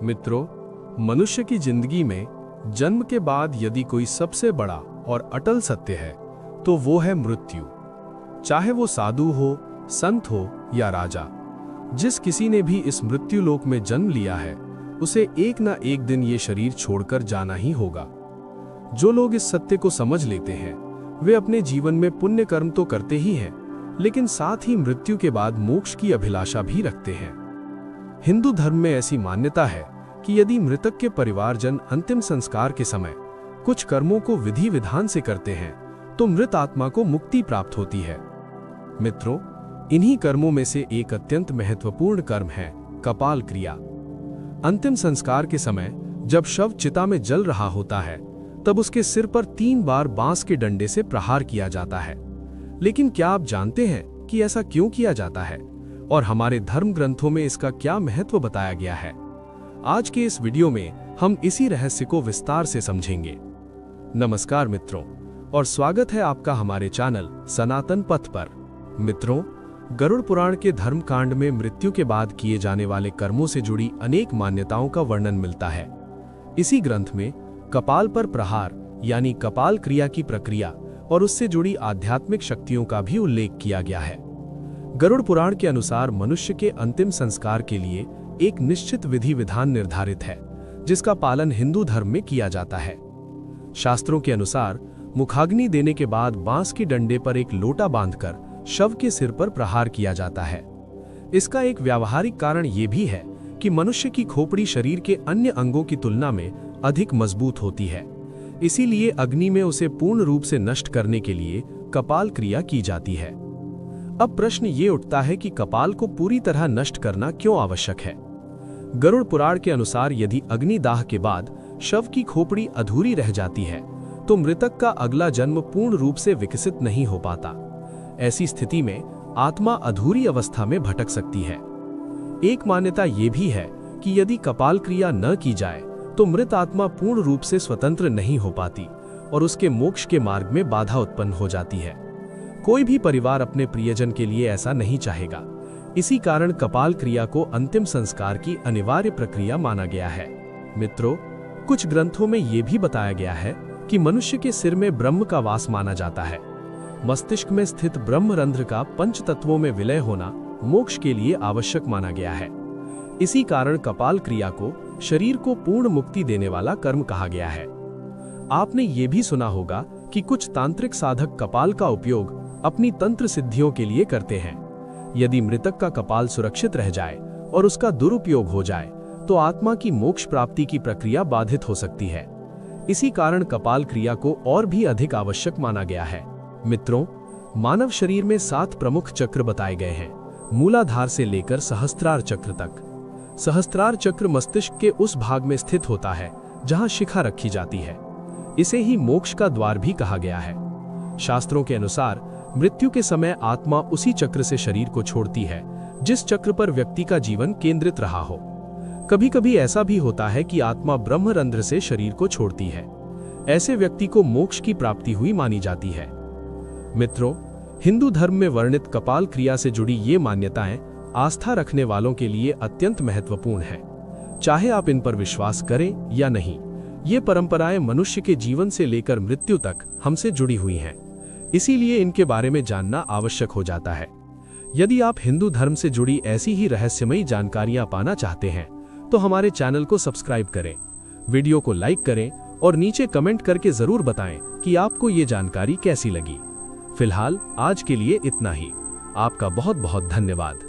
मित्रों, मनुष्य की जिंदगी में जन्म के बाद यदि कोई सबसे बड़ा और अटल सत्य है तो वो है मृत्यु। चाहे वो साधु हो, संत हो या राजा, जिस किसी ने भी इस मृत्यु लोक में जन्म लिया है उसे एक ना एक दिन ये शरीर छोड़कर जाना ही होगा। जो लोग इस सत्य को समझ लेते हैं वे अपने जीवन में पुण्य कर्म तो करते ही हैं, लेकिन साथ ही मृत्यु के बाद मोक्ष की अभिलाषा भी रखते हैं। हिंदू धर्म में ऐसी मान्यता है कि यदि मृतक के परिवारजन अंतिम संस्कार के समय कुछ कर्मों को विधि विधान से करते हैं तो मृत आत्मा को मुक्ति प्राप्त होती है। मित्रों, इन्हीं कर्मों में से एक अत्यंत महत्वपूर्ण कर्म है कपाल क्रिया। अंतिम संस्कार के समय जब शव चिता में जल रहा होता है तब उसके सिर पर 3 बार बांस के डंडे से प्रहार किया जाता है। लेकिन क्या आप जानते हैं कि ऐसा क्यों किया जाता है और हमारे धर्म ग्रंथों में इसका क्या महत्व बताया गया है? आज के इस वीडियो में हम इसी रहस्य को विस्तार से समझेंगे। नमस्कार मित्रों, और स्वागत है आपका हमारे चैनल सनातन पथ पर। मित्रों, गरुड़ पुराण के धर्म कांड में मृत्यु के बाद किए जाने वाले कर्मों से जुड़ी अनेक मान्यताओं का वर्णन मिलता है। इसी ग्रंथ में कपाल पर प्रहार यानी कपाल क्रिया की प्रक्रिया और उससे जुड़ी आध्यात्मिक शक्तियों का भी उल्लेख किया गया है। गरुड़ पुराण के अनुसार मनुष्य के अंतिम संस्कार के लिए एक निश्चित विधि विधान निर्धारित है, जिसका पालन हिंदू धर्म में किया जाता है। शास्त्रों के अनुसार मुखाग्नि देने के बाद बांस के डंडे पर एक लोटा बांधकर शव के सिर पर प्रहार किया जाता है। इसका एक व्यावहारिक कारण ये भी है कि मनुष्य की खोपड़ी शरीर के अन्य अंगों की तुलना में अधिक मजबूत होती है, इसीलिए अग्नि में उसे पूर्ण रूप से नष्ट करने के लिए कपाल क्रिया की जाती है। अब प्रश्न ये उठता है कि कपाल को पूरी तरह नष्ट करना क्यों आवश्यक है? गरुड़ पुराण के अनुसार यदि अग्निदाह के बाद शव की खोपड़ी अधूरी रह जाती है तो मृतक का अगला जन्म पूर्ण रूप से विकसित नहीं हो पाता। ऐसी स्थिति में आत्मा अधूरी अवस्था में भटक सकती है। एक मान्यता ये भी है कि यदि कपाल क्रिया न की जाए तो मृत आत्मा पूर्ण रूप से स्वतंत्र नहीं हो पाती और उसके मोक्ष के मार्ग में बाधा उत्पन्न हो जाती है। कोई भी परिवार अपने प्रियजन के लिए ऐसा नहीं चाहेगा। इसी कारण कपाल क्रिया को अंतिम संस्कार की अनिवार्य प्रक्रिया माना गया है। मित्रों, कुछ ग्रंथों में यह भी बताया गया है कि मनुष्य के सिर में ब्रह्म का वास माना जाता है। मस्तिष्क में स्थित ब्रह्मरंध्र का 5 तत्वों में विलय होना मोक्ष के लिए आवश्यक माना गया है। इसी कारण कपाल क्रिया को शरीर को पूर्ण मुक्ति देने वाला कर्म कहा गया है। आपने ये भी सुना होगा कि कुछ तांत्रिक साधक कपाल का उपयोग अपनी तंत्र सिद्धियों के लिए करते हैं। यदि मृतक का कपाल सुरक्षित रह जाए और उसका दुरुपयोग हो जाए तो आत्मा की मोक्ष प्राप्ति की प्रक्रिया बाधित हो सकती है। इसी कारण कपाल क्रिया को और भी अधिक आवश्यक माना गया है। मित्रों, मानव शरीर में 7 प्रमुख चक्र बताए गए हैं, मूलाधार से लेकर सहस्त्रार चक्र तक। सहस्त्रार चक्र मस्तिष्क के उस भाग में स्थित होता है जहां शिखा रखी जाती है। इसे ही मोक्ष का द्वार भी कहा गया है। शास्त्रों के अनुसार मृत्यु के समय आत्मा उसी चक्र से शरीर को छोड़ती है जिस चक्र पर व्यक्ति का जीवन केंद्रित रहा हो। कभी कभी ऐसा भी होता है कि आत्मा ब्रह्मरंध्र से शरीर को छोड़ती है। ऐसे व्यक्ति को मोक्ष की प्राप्ति हुई मानी जाती है। मित्रों, हिंदू धर्म में वर्णित कपाल क्रिया से जुड़ी ये मान्यताएं आस्था रखने वालों के लिए अत्यंत महत्वपूर्ण है। चाहे आप इन पर विश्वास करें या नहीं, ये परंपराएं मनुष्य के जीवन से लेकर मृत्यु तक हमसे जुड़ी हुई हैं। इसीलिए इनके बारे में जानना आवश्यक हो जाता है। यदि आप हिंदू धर्म से जुड़ी ऐसी ही रहस्यमयी जानकारियां पाना चाहते हैं तो हमारे चैनल को सब्सक्राइब करें, वीडियो को लाइक करें और नीचे कमेंट करके जरूर बताएं कि आपको ये जानकारी कैसी लगी। फिलहाल आज के लिए इतना ही। आपका बहुत बहुत धन्यवाद।